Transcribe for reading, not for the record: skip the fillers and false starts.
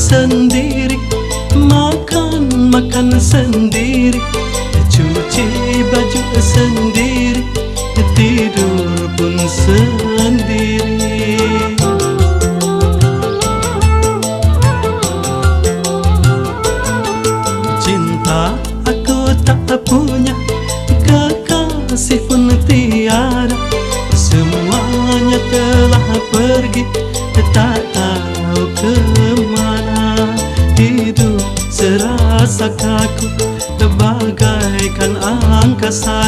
sendiri, makan sendiri, cuci baju sendiri, tidur pun sendiri. Cinta aku tak punya, kekasih pun tiada, semuanya telah pergi, tak tahu kemana. Hidup serasa kaku, bagaikan angkasa